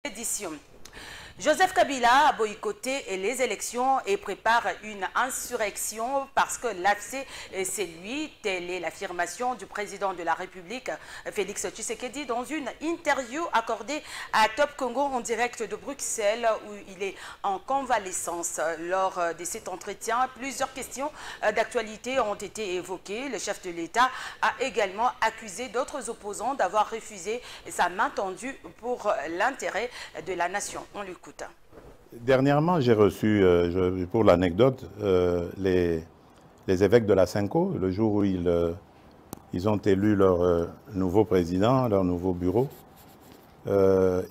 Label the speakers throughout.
Speaker 1: Édition. Joseph Kabila a boycotté les élections et prépare une insurrection parce que l'AFC, c'est lui. Telle est l'affirmation du président de la République, Félix Tshisekedi, dans une interview accordée à Top Congo en direct de Bruxelles, où il est en convalescence. Lors de cet entretien, plusieurs questions d'actualité ont été évoquées. Le chef de l'État a également accusé d'autres opposants d'avoir refusé sa main tendue pour l'intérêt de la nation. On l'écoute.
Speaker 2: Dernièrement, j'ai reçu, pour l'anecdote, les évêques de la Cinco, le jour où ils ont élu leur nouveau président, leur nouveau bureau.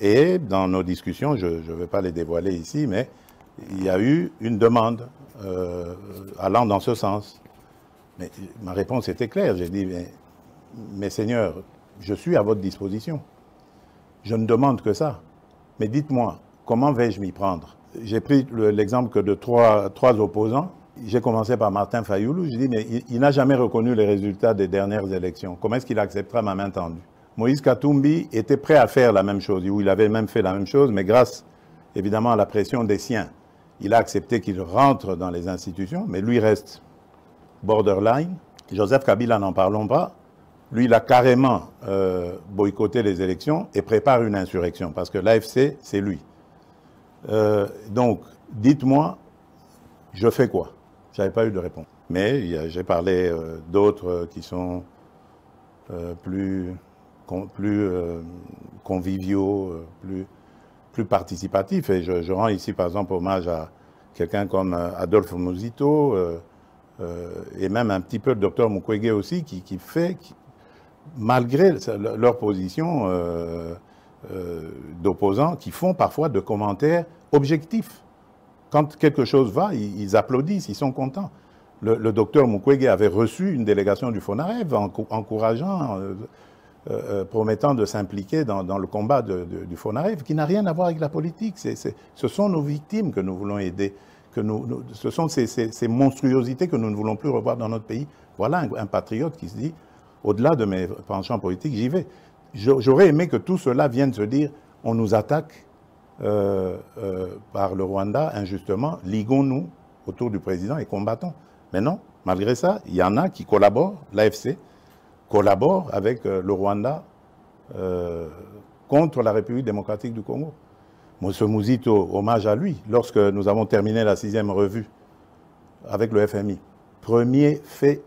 Speaker 2: Et dans nos discussions, je ne vais pas les dévoiler ici, mais il y a eu une demande allant dans ce sens. Mais ma réponse était claire. J'ai dit, mais seigneurs, je suis à votre disposition. Je ne demande que ça. Mais dites-moi, comment vais-je m'y prendre? J'ai pris l'exemple que de trois opposants. J'ai commencé par Martin Fayoulou. Je dis, mais il n'a jamais reconnu les résultats des dernières élections. Comment est-ce qu'il acceptera ma main tendue? Moïse Katumbi était prêt à faire la même chose, ou il avait même fait la même chose, mais grâce, évidemment, à la pression des siens, il a accepté qu'il rentre dans les institutions, mais lui reste borderline. Joseph Kabila, n'en parlons pas. Lui, il a carrément boycotté les élections et prépare une insurrection, parce que l'AFC, c'est lui. Donc, dites-moi, je fais quoi? Je n'avais pas eu de réponse. Mais j'ai parlé d'autres qui sont plus conviviaux, plus participatifs. Et je rends ici, par exemple, hommage à quelqu'un comme Adolphe Muzito et même un petit peu le docteur Mukwege aussi, qui malgré leur position d'opposants, qui font parfois de commentaires objectifs. Quand quelque chose va, ils applaudissent, ils sont contents. Le docteur Mukwege avait reçu une délégation du FONAREV encourageant, promettant de s'impliquer dans le combat du FONAREV, qui n'a rien à voir avec la politique. Ce sont nos victimes que nous voulons aider. Ce sont ces monstruosités que nous ne voulons plus revoir dans notre pays. Voilà un patriote qui se dit, au-delà de mes penchants politiques, j'y vais. J'aurais aimé que tout cela vienne se dire, on nous attaque par le Rwanda injustement, liguons-nous autour du président et combattons. Mais non, malgré ça, il y en a qui collaborent, l'AFC collabore avec le Rwanda contre la République démocratique du Congo. Moussa Muzito, hommage à lui, lorsque nous avons terminé la 6e revue avec le FMI, premier fait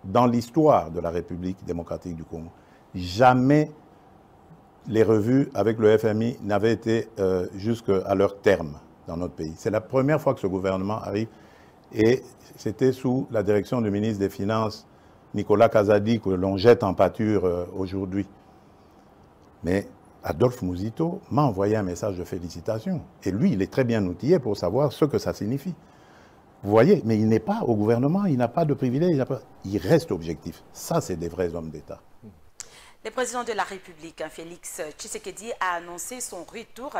Speaker 2: dans l'histoire de la République démocratique du Congo. Jamais les revues avec le FMI n'avaient été jusqu'à leur terme dans notre pays. C'est la première fois que ce gouvernement arrive et c'était sous la direction du ministre des Finances, Nicolas Kazadi, que l'on jette en pâture aujourd'hui. Mais Adolphe Muzito m'a envoyé un message de félicitations. Et lui, il est très bien outillé pour savoir ce que ça signifie. Vous voyez, mais il n'est pas au gouvernement, il n'a pas de privilège, il reste objectif. Ça, c'est des vrais hommes d'État.
Speaker 1: Le président de la République, Félix Tshisekedi, a annoncé son retour